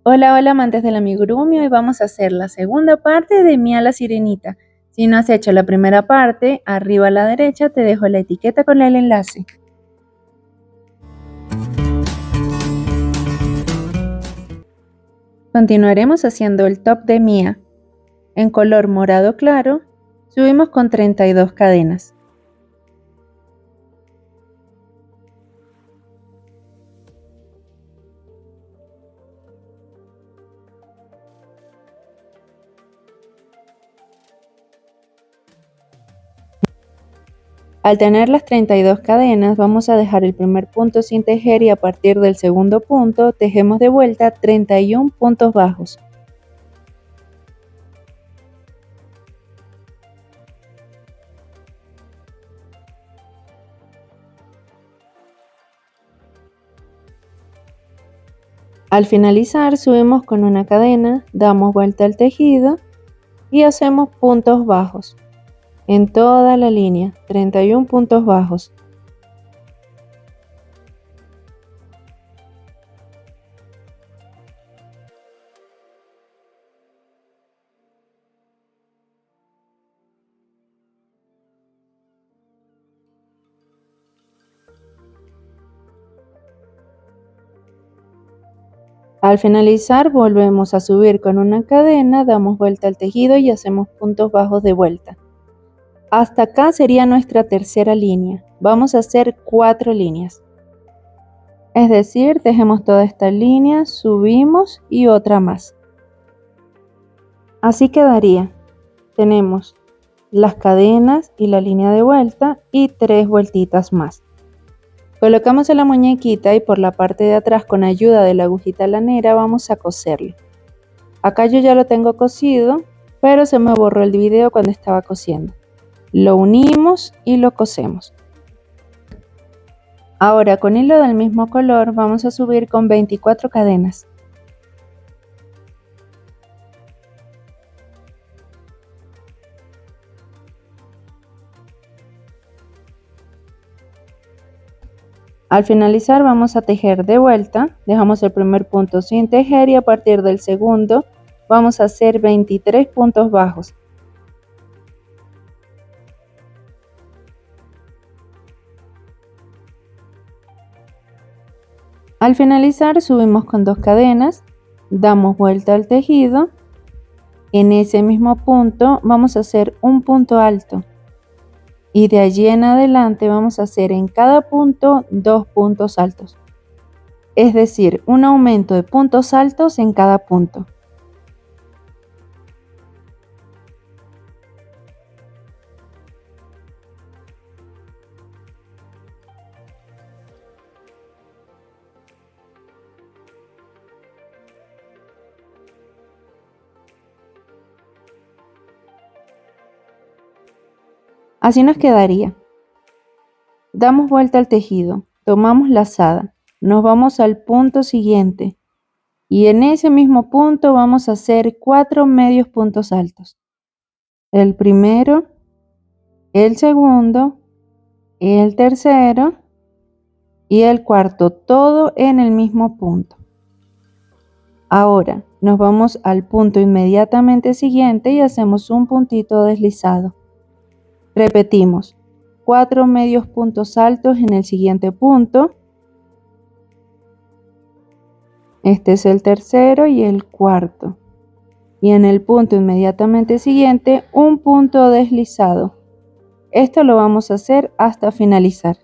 Hola, hola amantes del amigurumi, hoy vamos a hacer la segunda parte de Mía la Sirenita. Si no has hecho la primera parte, arriba a la derecha te dejo la etiqueta con el enlace. Continuaremos haciendo el top de Mía. En color morado claro, subimos con 32 cadenas. Al tener las 32 cadenas, vamos a dejar el primer punto sin tejer y a partir del segundo punto tejemos de vuelta 31 puntos bajos. Al finalizar, subimos con una cadena, damos vuelta al tejido y hacemos puntos bajos en toda la línea, 31 puntos bajos. Al finalizar, volvemos a subir con una cadena, damos vuelta al tejido y hacemos puntos bajos de vuelta. Hasta acá sería nuestra tercera línea. Vamos a hacer 4 líneas. Es decir, tejemos toda esta línea, subimos y otra más. Así quedaría. Tenemos las cadenas y la línea de vuelta y 3 vueltitas más. Colocamos en la muñequita y por la parte de atrás con ayuda de la agujita lanera vamos a coserlo. Acá yo ya lo tengo cosido, pero se me borró el video cuando estaba cosiendo. Lo unimos y lo cosemos. Ahora con hilo del mismo color vamos a subir con 24 cadenas. Al finalizar vamos a tejer de vuelta, dejamos el primer punto sin tejer y a partir del segundo vamos a hacer 23 puntos bajos. Al finalizar subimos con 2 cadenas, damos vuelta al tejido, en ese mismo punto vamos a hacer un punto alto y de allí en adelante vamos a hacer en cada punto 2 puntos altos, es decir, un aumento de puntos altos en cada punto. Así nos quedaría. Damos vuelta al tejido, tomamos lazada, nos vamos al punto siguiente y en ese mismo punto vamos a hacer 4 medios puntos altos. El primero, el segundo, el tercero y el cuarto, todo en el mismo punto. Ahora nos vamos al punto inmediatamente siguiente y hacemos un puntito deslizado. Repetimos 4 medios puntos altos en el siguiente punto. Este es el tercero y el cuarto. Y en el punto inmediatamente siguiente, un punto deslizado. Esto lo vamos a hacer hasta finalizar.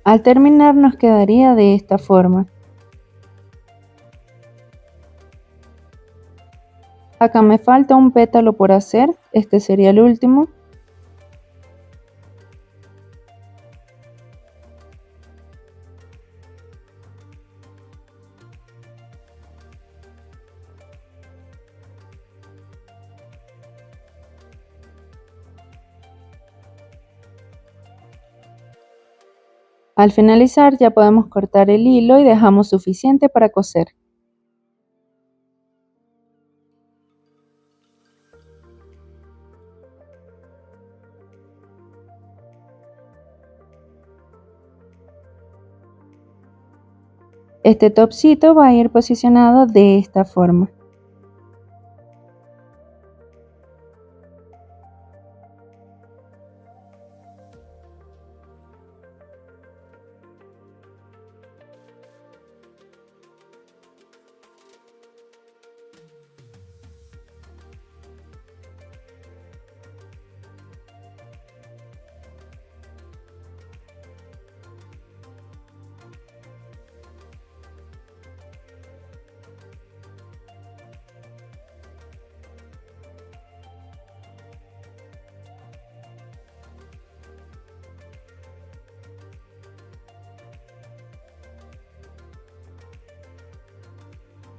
Al terminar nos quedaría de esta forma. Acá me falta un pétalo por hacer, este sería el último. Al finalizar ya podemos cortar el hilo y dejamos suficiente para coser. Este topcito va a ir posicionado de esta forma.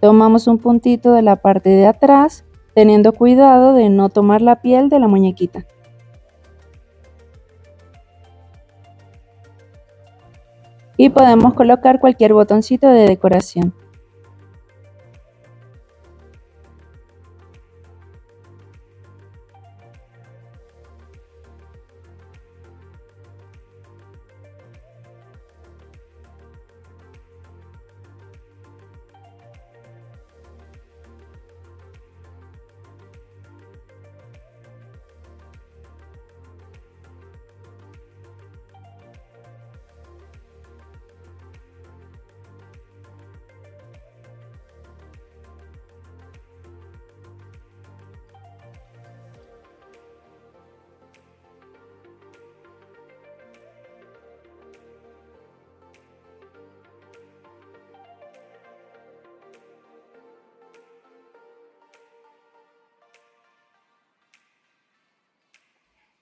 Tomamos un puntito de la parte de atrás, teniendo cuidado de no tomar la piel de la muñequita. Y podemos colocar cualquier botoncito de decoración.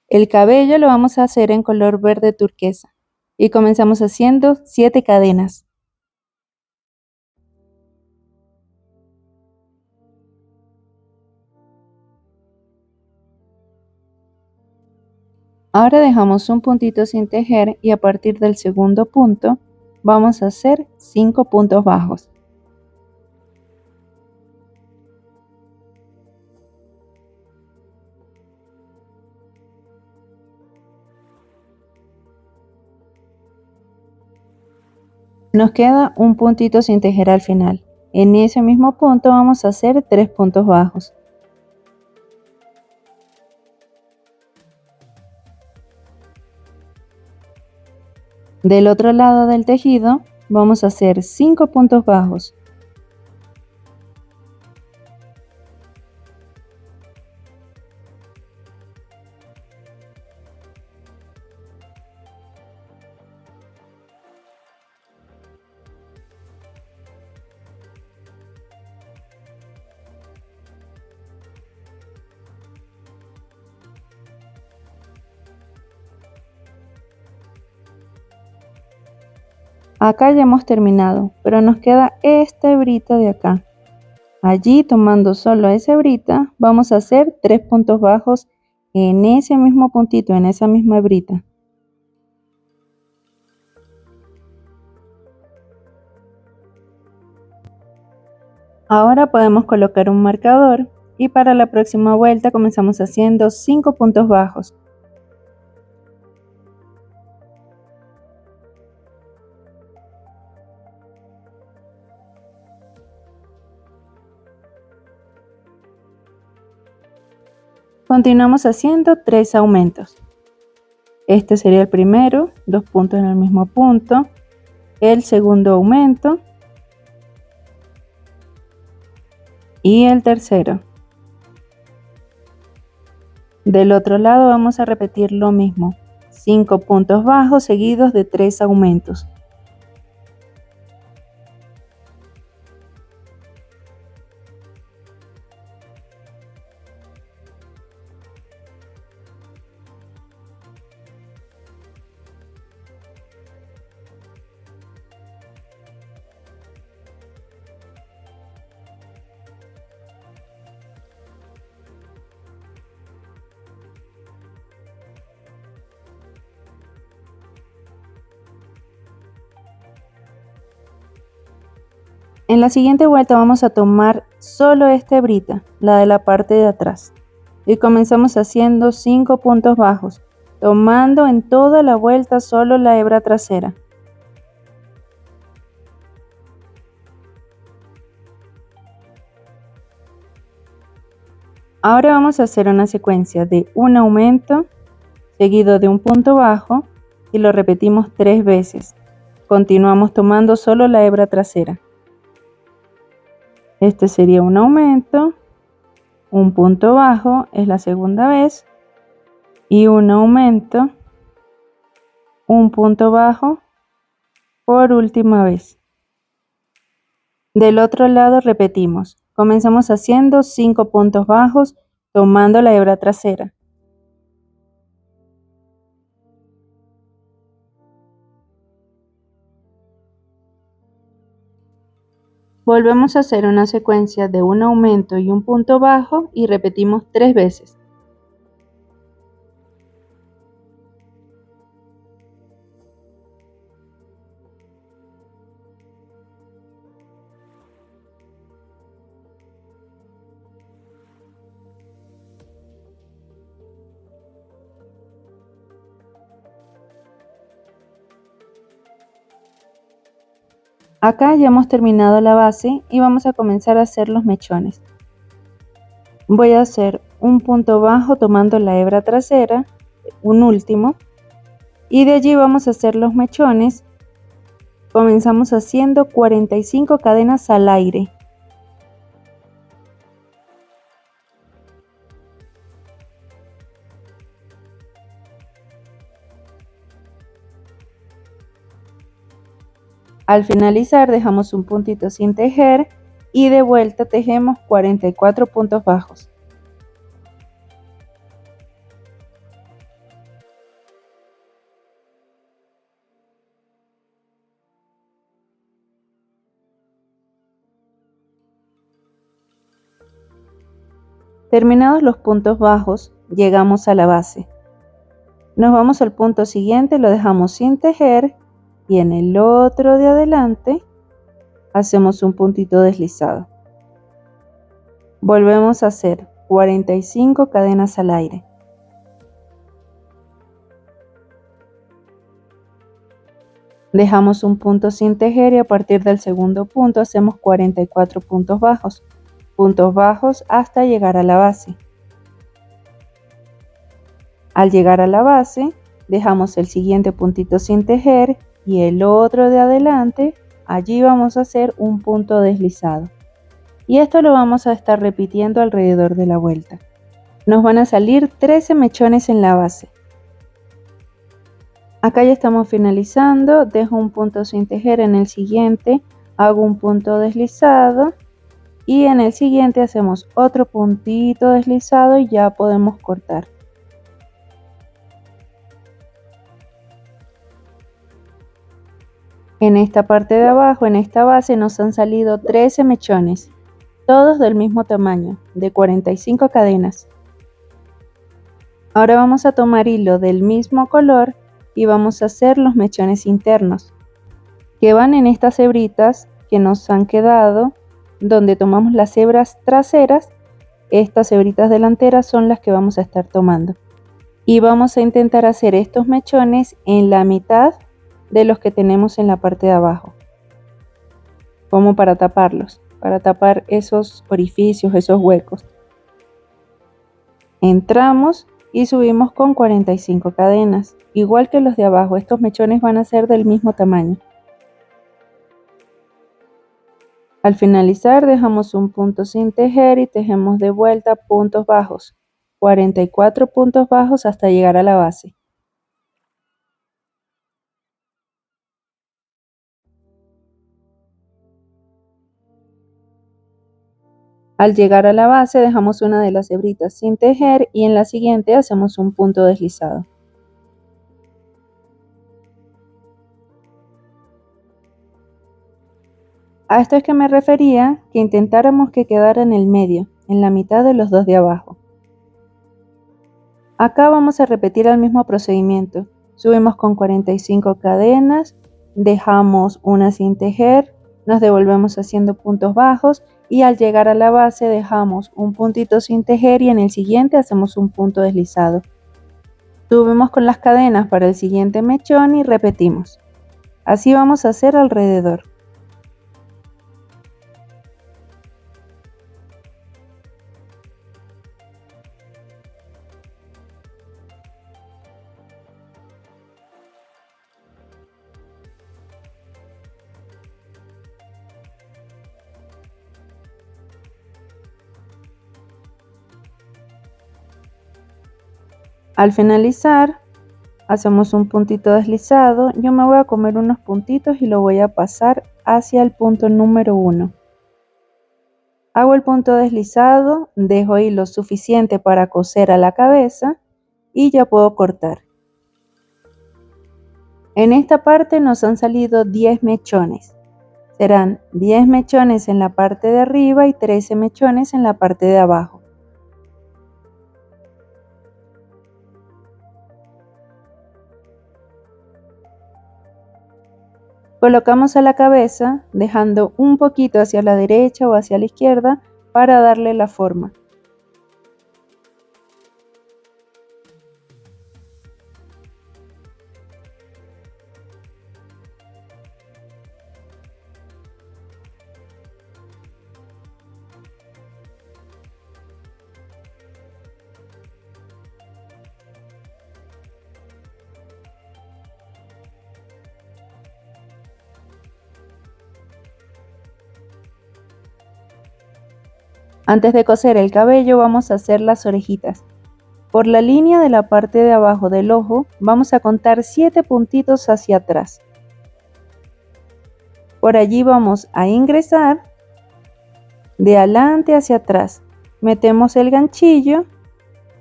El cabello lo vamos a hacer en color verde turquesa y comenzamos haciendo 7 cadenas. Ahora dejamos un puntito sin tejer y a partir del segundo punto vamos a hacer 5 puntos bajos. Nos queda un puntito sin tejer al final. En ese mismo punto vamos a hacer 3 puntos bajos. Del otro lado del tejido vamos a hacer 5 puntos bajos. Acá ya hemos terminado, pero nos queda esta hebrita de acá. Allí, tomando solo esa hebrita, vamos a hacer 3 puntos bajos en ese mismo puntito, en esa misma hebrita. Ahora podemos colocar un marcador y para la próxima vuelta comenzamos haciendo 5 puntos bajos. Continuamos haciendo 3 aumentos. Este sería el primero, 2 puntos en el mismo punto, el segundo aumento y el tercero. Del otro lado vamos a repetir lo mismo, 5 puntos bajos seguidos de 3 aumentos. En la siguiente vuelta vamos a tomar solo esta hebrita, la de la parte de atrás, y comenzamos haciendo 5 puntos bajos, tomando en toda la vuelta solo la hebra trasera. Ahora vamos a hacer una secuencia de un aumento seguido de un punto bajo y lo repetimos 3 veces. Continuamos tomando solo la hebra trasera. Este sería un aumento, un punto bajo es la segunda vez y un aumento, un punto bajo por última vez. Del otro lado repetimos. Comenzamos haciendo 5 puntos bajos tomando la hebra trasera. Volvemos a hacer una secuencia de un aumento y un punto bajo y repetimos 3 veces. Acá ya hemos terminado la base y vamos a comenzar a hacer los mechones. Voy a hacer un punto bajo tomando la hebra trasera, un último, y de allí vamos a hacer los mechones. Comenzamos haciendo 45 cadenas al aire. Al finalizar dejamos un puntito sin tejer y de vuelta tejemos 44 puntos bajos. Terminados los puntos bajos, llegamos a la base. Nos vamos al punto siguiente, lo dejamos sin tejer y en el otro de adelante hacemos un puntito deslizado. Volvemos a hacer 45 cadenas al aire. Dejamos un punto sin tejer y a partir del segundo punto hacemos 44 puntos bajos hasta llegar a la base. Al llegar a la base, dejamos el siguiente puntito sin tejer y el otro de adelante, allí vamos a hacer un punto deslizado. Y esto lo vamos a estar repitiendo alrededor de la vuelta. Nos van a salir 13 mechones en la base. Acá ya estamos finalizando, dejo un punto sin tejer en el siguiente, hago un punto deslizado y en el siguiente hacemos otro puntito deslizado y ya podemos cortar. En esta parte de abajo, en esta base, nos han salido 13 mechones, todos del mismo tamaño, de 45 cadenas. Ahora vamos a tomar hilo del mismo color y vamos a hacer los mechones internos, que van en estas hebritas que nos han quedado, donde tomamos las hebras traseras. Estas hebritas delanteras son las que vamos a estar tomando. Y vamos a intentar hacer estos mechones en la mitad de los que tenemos en la parte de abajo, como para taparlos, para tapar esos orificios, esos huecos. Entramos y subimos con 45 cadenas, igual que los de abajo. Estos mechones van a ser del mismo tamaño. Al finalizar dejamos un punto sin tejer y tejemos de vuelta puntos bajos, 44 puntos bajos hasta llegar a la base. Al llegar a la base dejamos una de las hebritas sin tejer y en la siguiente hacemos un punto deslizado. A esto es que me refería, que intentáramos que quedara en el medio, en la mitad de los dos de abajo. Acá vamos a repetir el mismo procedimiento. Subimos con 45 cadenas, dejamos una sin tejer, nos devolvemos haciendo puntos bajos y al llegar a la base dejamos un puntito sin tejer y en el siguiente hacemos un punto deslizado. Subimos con las cadenas para el siguiente mechón y repetimos. Así vamos a hacer alrededor. Al finalizar, hacemos un puntito deslizado. Yo me voy a comer unos puntitos y lo voy a pasar hacia el punto número 1. Hago el punto deslizado, dejo ahí lo suficiente para coser a la cabeza y ya puedo cortar. En esta parte nos han salido 10 mechones. Serán 10 mechones en la parte de arriba y 13 mechones en la parte de abajo. Colocamos a la cabeza dejando un poquito hacia la derecha o hacia la izquierda para darle la forma. Antes de coser el cabello vamos a hacer las orejitas. Por la línea de la parte de abajo del ojo vamos a contar 7 puntitos hacia atrás. Por allí vamos a ingresar de adelante hacia atrás. Metemos el ganchillo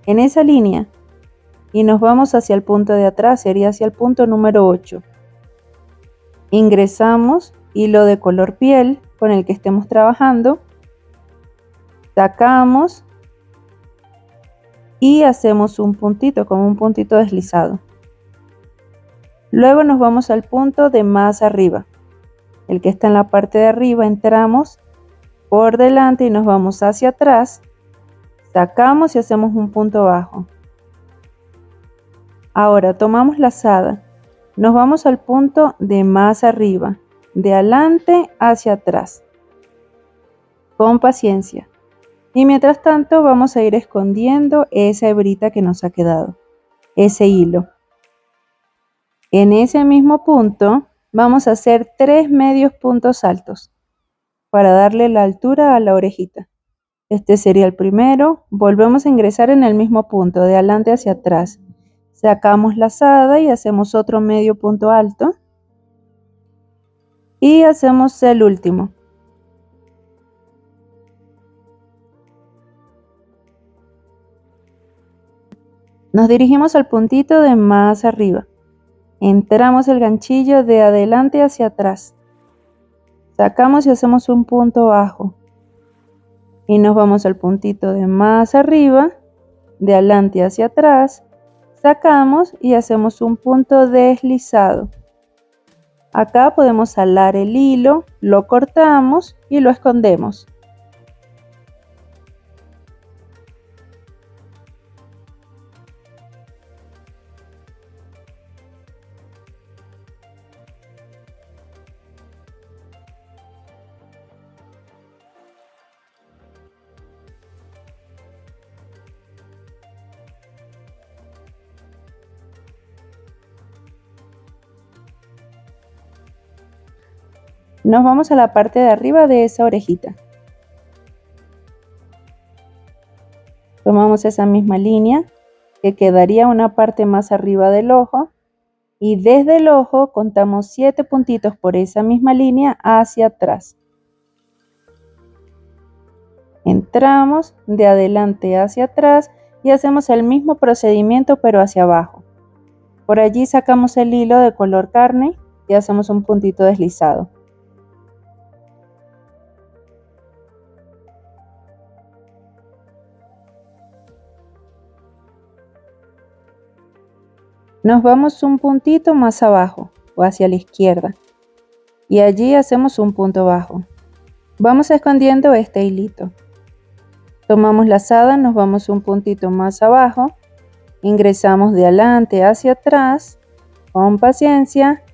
en esa línea y nos vamos hacia el punto de atrás, sería hacia el punto número 8. Ingresamos hilo de color piel con el que estemos trabajando. Sacamos y hacemos un puntito, como un puntito deslizado. Luego nos vamos al punto de más arriba, el que está en la parte de arriba. Entramos por delante y nos vamos hacia atrás, sacamos y hacemos un punto bajo. Ahora tomamos lazada, nos vamos al punto de más arriba, de adelante hacia atrás, con paciencia. Y mientras tanto vamos a ir escondiendo esa hebrita que nos ha quedado, ese hilo. En ese mismo punto vamos a hacer 3 medios puntos altos para darle la altura a la orejita. Este sería el primero. Volvemos a ingresar en el mismo punto, de adelante hacia atrás. Sacamos lazada y hacemos otro medio punto alto. Y hacemos el último. Nos dirigimos al puntito de más arriba. Entramos el ganchillo de adelante hacia atrás. Sacamos y hacemos un punto bajo. Y nos vamos al puntito de más arriba, de adelante hacia atrás. Sacamos y hacemos un punto deslizado. Acá podemos alar el hilo, lo cortamos y lo escondemos. Nos vamos a la parte de arriba de esa orejita. Tomamos esa misma línea que quedaría una parte más arriba del ojo y desde el ojo contamos 7 puntitos por esa misma línea hacia atrás. Entramos de adelante hacia atrás y hacemos el mismo procedimiento pero hacia abajo. Por allí sacamos el hilo de color carne y hacemos un puntito deslizado. Nos vamos un puntito más abajo o hacia la izquierda y allí hacemos un punto bajo. Vamos escondiendo este hilito. Tomamos lazada, nos vamos un puntito más abajo, ingresamos de adelante hacia atrás con paciencia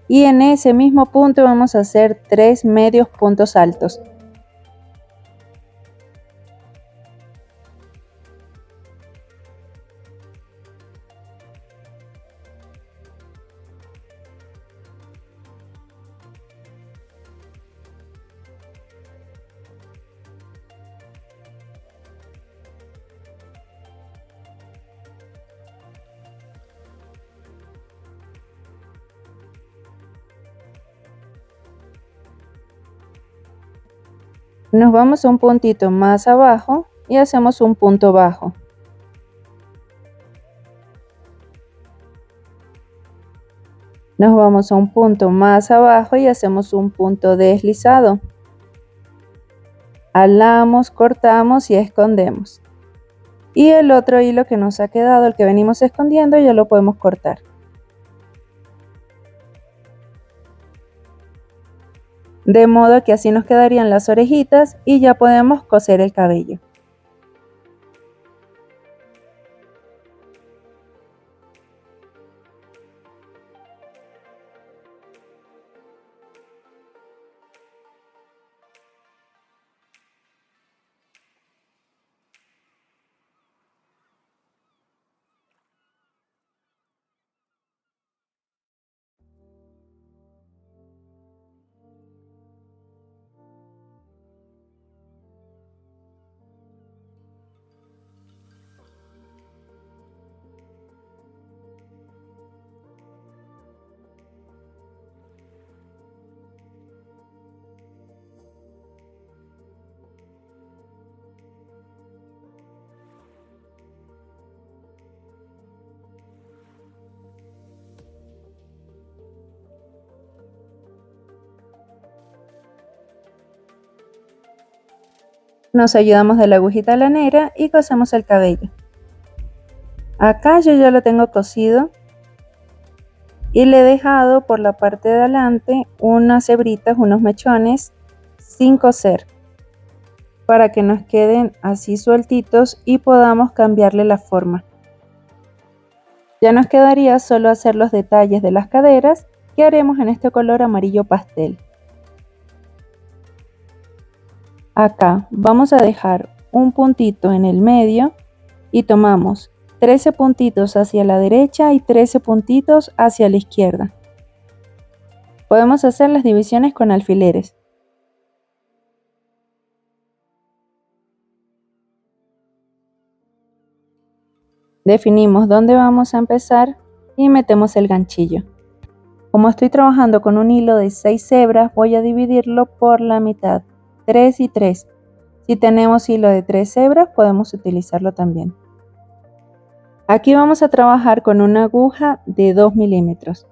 y en ese mismo punto vamos a hacer 3 medios puntos altos. Nos vamos a un puntito más abajo y hacemos un punto bajo. Nos vamos a un punto más abajo y hacemos un punto deslizado. Alamos, cortamos y escondemos. Y el otro hilo que nos ha quedado, el que venimos escondiendo, ya lo podemos cortar. De modo que así nos quedarían las orejitas y ya podemos coser el cabello. Nos ayudamos de la agujita lanera y cosemos el cabello. Acá yo ya lo tengo cosido y le he dejado por la parte de adelante unas hebritas, unos mechones sin coser, para que nos queden así sueltitos y podamos cambiarle la forma. Ya nos quedaría solo hacer los detalles de las caderas, que haremos en este color amarillo pastel. Acá vamos a dejar un puntito en el medio y tomamos 13 puntitos hacia la derecha y 13 puntitos hacia la izquierda. Podemos hacer las divisiones con alfileres. Definimos dónde vamos a empezar y metemos el ganchillo. Como estoy trabajando con un hilo de 6 hebras, voy a dividirlo por la mitad, 3 y 3. Si tenemos hilo de 3 hebras, podemos utilizarlo también. Aquí vamos a trabajar con una aguja de 2 milímetros.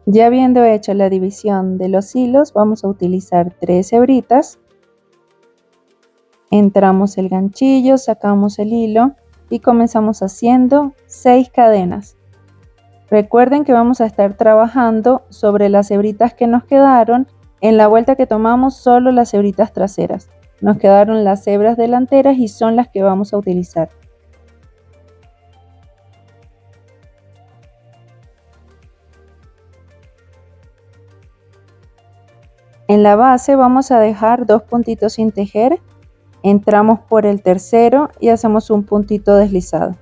Ya habiendo hecho la división de los hilos, vamos a utilizar 3 hebritas. Entramos el ganchillo, sacamos el hilo y comenzamos haciendo 6 cadenas. Recuerden que vamos a estar trabajando sobre las hebritas que nos quedaron. En la vuelta que tomamos solo las hebritas traseras. Nos quedaron las hebras delanteras y son las que vamos a utilizar. En la base vamos a dejar 2 puntitos sin tejer. Entramos por el tercero y hacemos un puntito deslizado.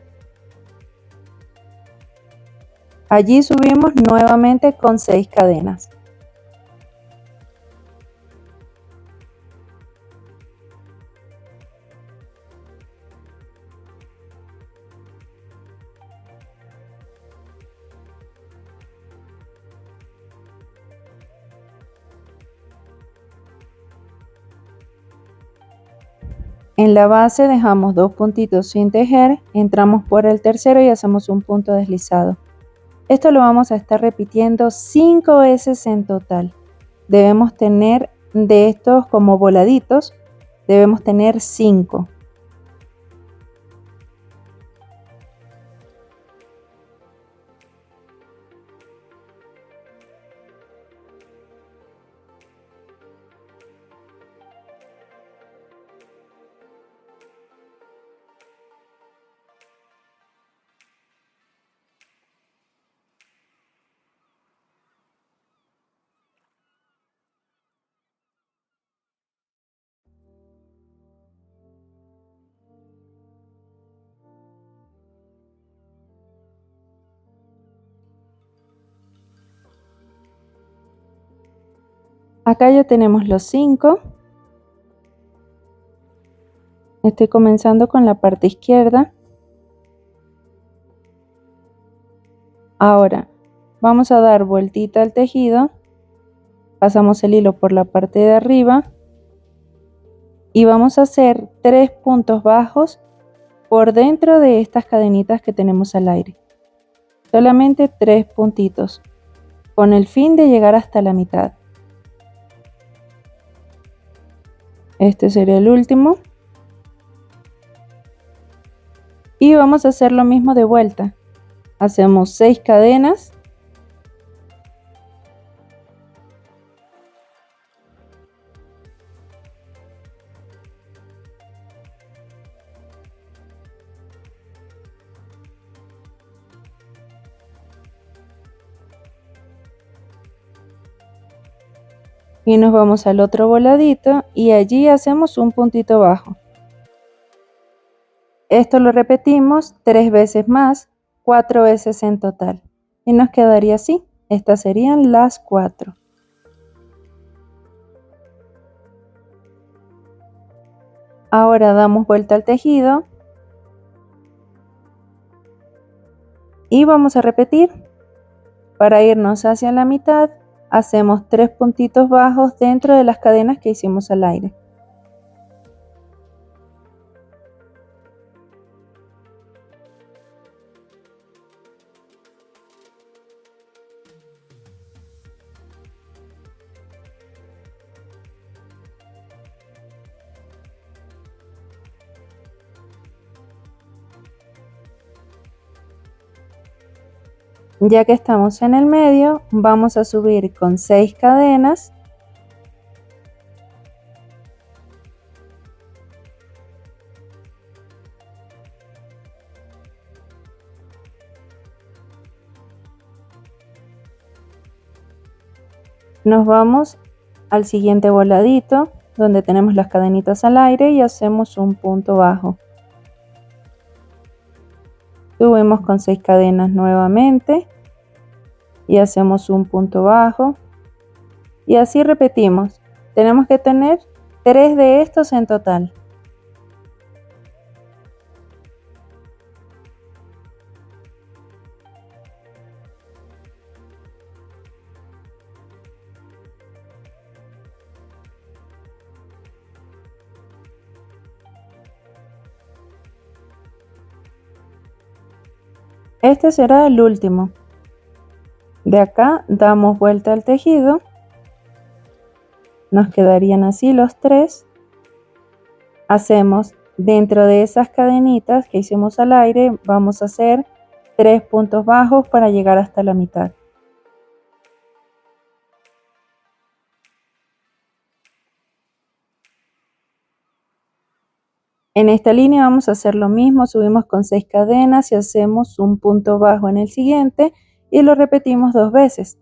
Allí subimos nuevamente con 6 cadenas. En la base dejamos 2 puntitos sin tejer, entramos por el tercero y hacemos un punto deslizado. Esto lo vamos a estar repitiendo 5 veces en total. Debemos tener de estos como voladitos, debemos tener 5. Acá ya tenemos los 5. Estoy comenzando con la parte izquierda. Ahora vamos a dar vueltita al tejido, pasamos el hilo por la parte de arriba y vamos a hacer 3 puntos bajos por dentro de estas cadenitas que tenemos al aire. Solamente 3 puntitos, con el fin de llegar hasta la mitad. Este sería el último. Y vamos a hacer lo mismo de vuelta. Hacemos 6 cadenas. Y nos vamos al otro voladito y allí hacemos un puntito bajo. Esto lo repetimos 3 veces más, 4 veces en total. Y nos quedaría así. Estas serían las 4. Ahora damos vuelta al tejido. Y vamos a repetir. Para irnos hacia la mitad, hacemos 3 puntitos bajos dentro de las cadenas que hicimos al aire. Ya que estamos en el medio, vamos a subir con 6 cadenas. Nos vamos al siguiente voladito, donde tenemos las cadenitas al aire y hacemos un punto bajo. Subimos con 6 cadenas nuevamente y hacemos un punto bajo. Y así repetimos. Tenemos que tener 3 de estos en total. Este será el último. De acá damos vuelta al tejido. Nos quedarían así los 3. Hacemos dentro de esas cadenitas que hicimos al aire, vamos a hacer 3 puntos bajos para llegar hasta la mitad. En esta línea vamos a hacer lo mismo, subimos con 6 cadenas y hacemos un punto bajo en el siguiente y lo repetimos 2 veces.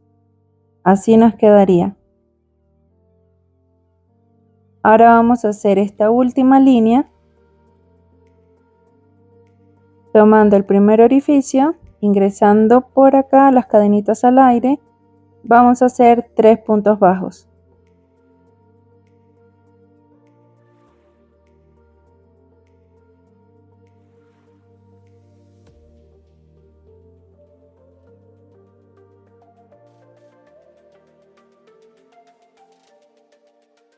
Así nos quedaría. Ahora vamos a hacer esta última línea tomando el primer orificio, ingresando por acá las cadenitas al aire, vamos a hacer 3 puntos bajos.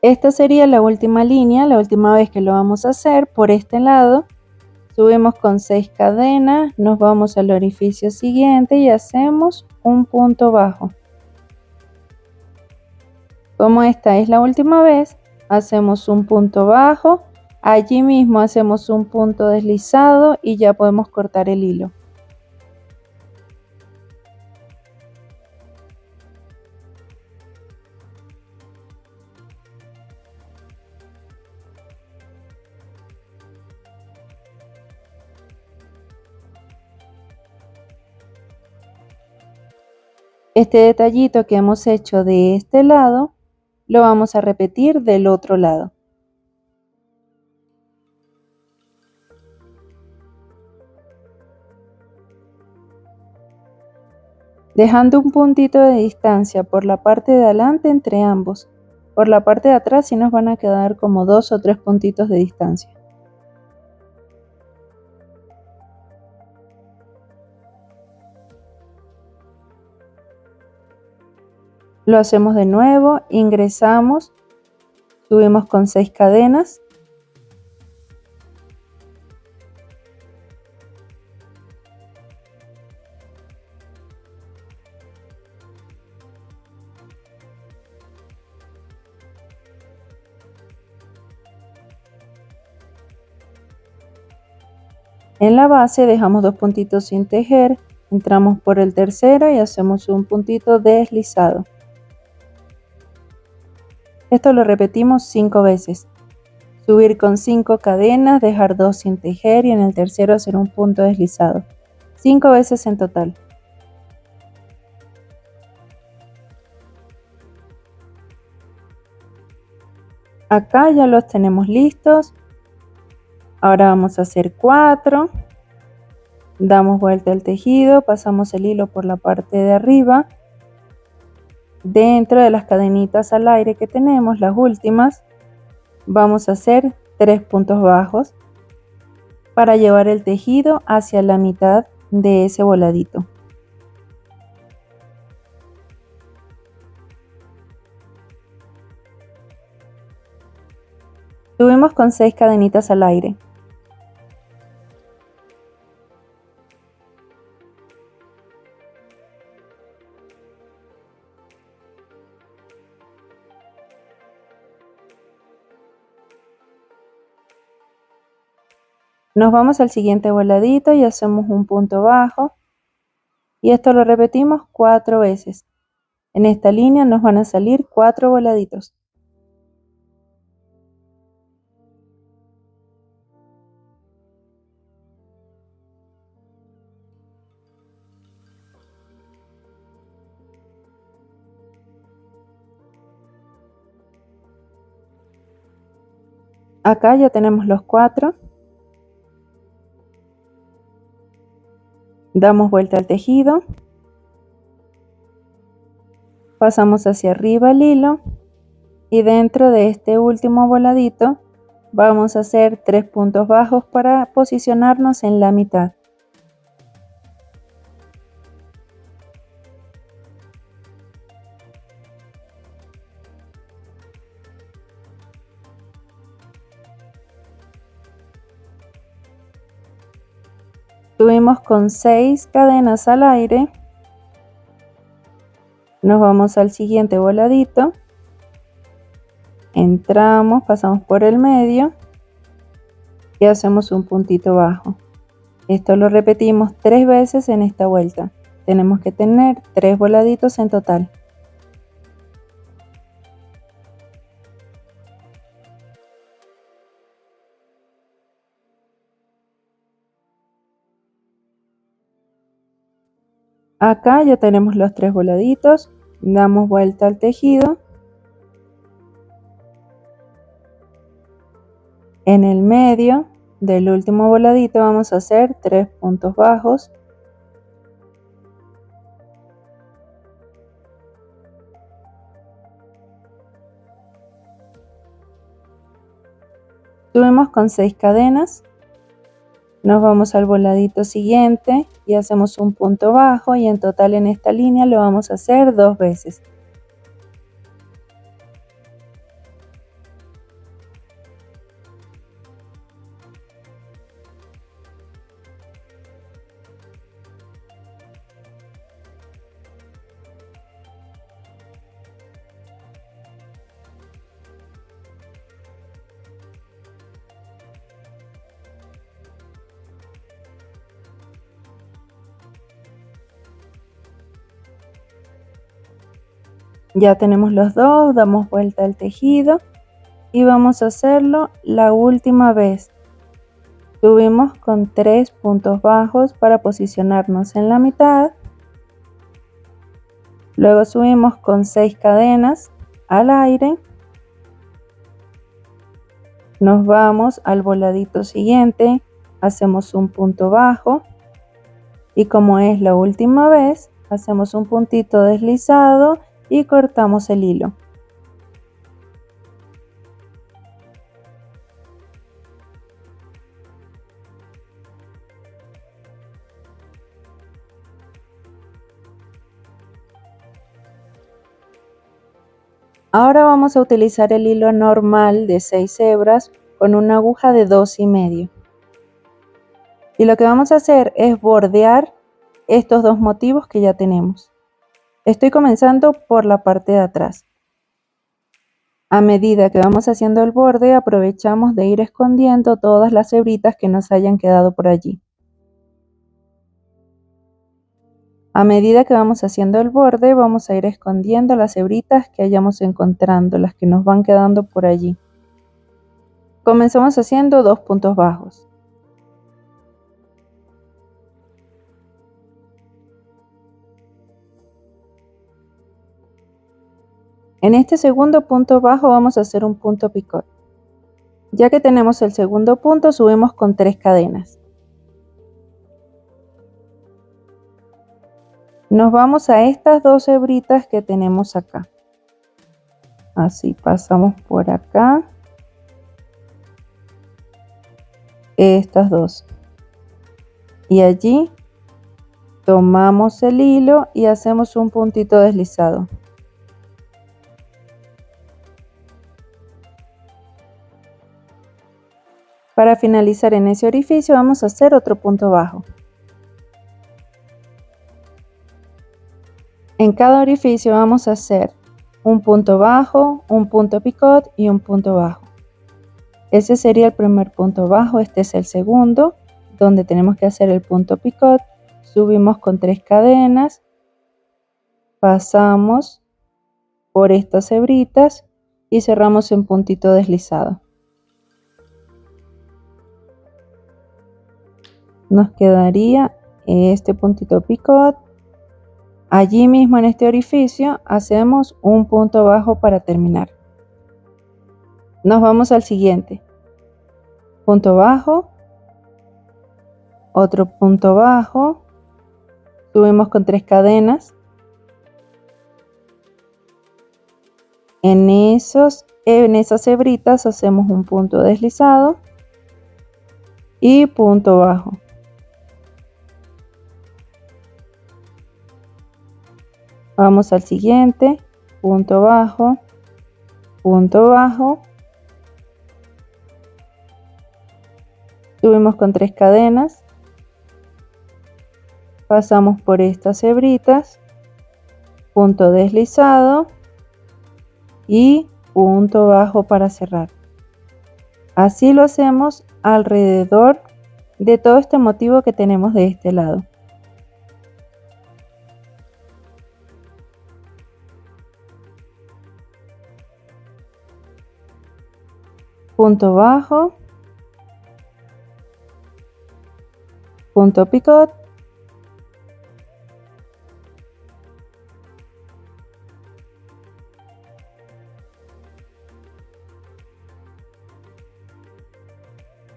Esta sería la última línea, la última vez que lo vamos a hacer por este lado. Subimos con 6 cadenas, nos vamos al orificio siguiente y hacemos un punto bajo. Como esta es la última vez, hacemos un punto bajo, allí mismo hacemos un punto deslizado y ya podemos cortar el hilo. Este detallito que hemos hecho de este lado, lo vamos a repetir del otro lado. Dejando un puntito de distancia por la parte de adelante entre ambos. Por la parte de atrás sí nos van a quedar como 2 o 3 puntitos de distancia. Lo hacemos de nuevo, ingresamos, subimos con 6 cadenas En la base dejamos 2 puntitos sin tejer, entramos por el tercero y hacemos un puntito deslizado. Esto lo repetimos 5 veces. Subir con 5 cadenas, dejar 2 sin tejer y en el tercero hacer un punto deslizado. 5 veces en total. Acá ya los tenemos listos. Ahora vamos a hacer 4. Damos vuelta al tejido, pasamos el hilo por la parte de arriba. Dentro de las cadenitas al aire que tenemos, las últimas, vamos a hacer 3 puntos bajos para llevar el tejido hacia la mitad de ese voladito. Subimos con 6 cadenitas al aire. Nos vamos al siguiente voladito y hacemos un punto bajo. Y esto lo repetimos 4 veces. En esta línea nos van a salir 4 voladitos. Acá ya tenemos los 4. Damos vuelta al tejido. Pasamos hacia arriba el hilo. Y dentro de este último voladito vamos a hacer 3 puntos bajos para posicionarnos en la mitad. Subimos con 6 cadenas al aire. Nos vamos al siguiente voladito. Entramos, pasamos por el medio y hacemos un puntito bajo. Esto lo repetimos 3 veces en esta vuelta. Tenemos que tener 3 voladitos en total. Acá ya tenemos los 3 voladitos. Damos vuelta al tejido. En el medio del último voladito vamos a hacer 3 puntos bajos. Subimos con 6 cadenas. Nos vamos al voladito siguiente y hacemos un punto bajo y en total en esta línea lo vamos a hacer 2 veces. Ya tenemos los dos, damos vuelta al tejido y vamos a hacerlo la última vez. Subimos con 3 puntos bajos para posicionarnos en la mitad. Luego subimos con 6 cadenas al aire. Nos vamos al voladito siguiente, hacemos un punto bajo y como es la última vez, hacemos un puntito deslizado y cortamos el hilo. Ahora vamos a utilizar el hilo normal de 6 hebras con una aguja de 2,5. Y lo que vamos a hacer es bordear estos dos motivos que ya tenemos. Estoy comenzando por la parte de atrás. A medida que vamos haciendo el borde, aprovechamos de ir escondiendo todas las hebritas que nos hayan quedado por allí. A medida que vamos haciendo el borde, vamos a ir escondiendo las hebritas que vayamos encontrando, las que nos van quedando por allí. Comenzamos haciendo 2 puntos bajos. En este segundo punto bajo vamos a hacer un punto picot. Ya que tenemos el segundo punto, subimos con 3 cadenas. Nos vamos a estas 2 hebritas que tenemos acá. Así pasamos por acá. Estas 2. Y allí tomamos el hilo y hacemos un puntito deslizado. Para finalizar en ese orificio vamos a hacer otro punto bajo. En cada orificio vamos a hacer un punto bajo, un punto picot y un punto bajo. Ese sería el primer punto bajo, este es el segundo, donde tenemos que hacer el punto picot. Subimos con 3 cadenas, pasamos por estas hebritas y cerramos en puntito deslizado. Nos quedaría este puntito picot. Allí mismo en este orificio hacemos un punto bajo para terminar. Nos vamos al siguiente. Punto bajo, otro punto bajo, subimos con 3 cadenas. En esas hebritas hacemos un punto deslizado y punto bajo. Vamos al siguiente, punto bajo, subimos con 3 cadenas, pasamos por estas hebritas, punto deslizado y punto bajo para cerrar. Así lo hacemos alrededor de todo este motivo que tenemos de este lado. Punto bajo, punto picot,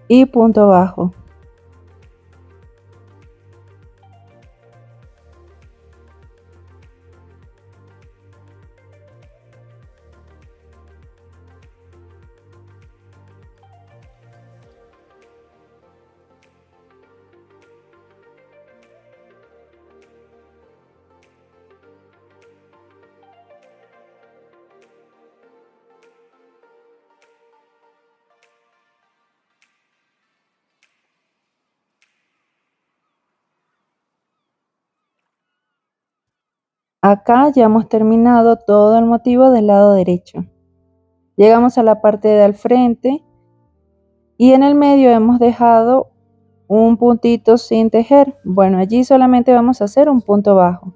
y punto bajo. Acá ya hemos terminado todo el motivo del lado derecho. Llegamos a la parte de al frente y en el medio hemos dejado un puntito sin tejer. Bueno, allí solamente vamos a hacer un punto bajo.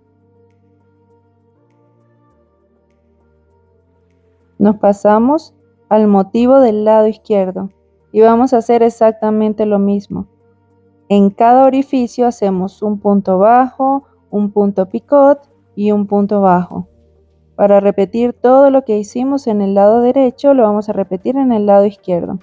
Nos pasamos al motivo del lado izquierdo y vamos a hacer exactamente lo mismo. En cada orificio hacemos un punto bajo, un punto picot y un punto bajo. Para repetir todo lo que hicimos en el lado derecho, lo vamos a repetir en el lado izquierdo.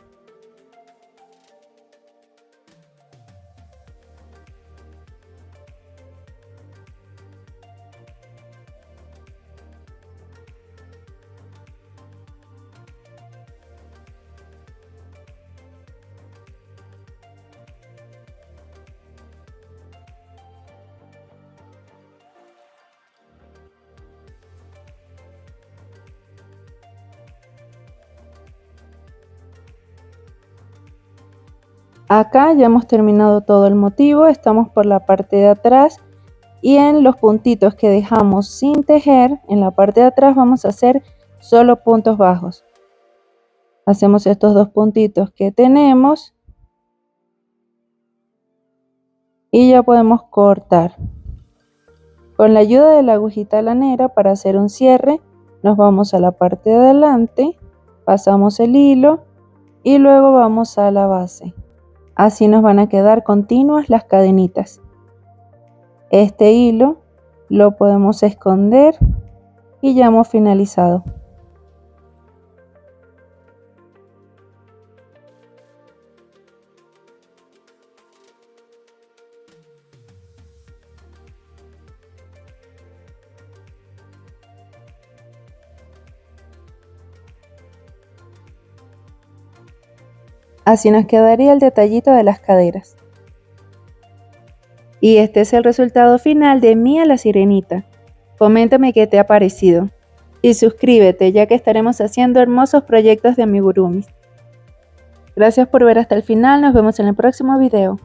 Acá ya hemos terminado todo el motivo, estamos por la parte de atrás y en los puntitos que dejamos sin tejer, en la parte de atrás vamos a hacer solo puntos bajos. Hacemos estos 2 puntitos que tenemos y ya podemos cortar. Con la ayuda de la agujita lanera para hacer un cierre, nos vamos a la parte de adelante, pasamos el hilo y luego vamos a la base. Así nos van a quedar continuas las cadenitas. Este hilo lo podemos esconder y ya hemos finalizado. Así nos quedaría el detallito de las caderas. Y este es el resultado final de Mía la Sirenita. Coméntame qué te ha parecido. Y suscríbete, ya que estaremos haciendo hermosos proyectos de amigurumis. Gracias por ver hasta el final, nos vemos en el próximo video.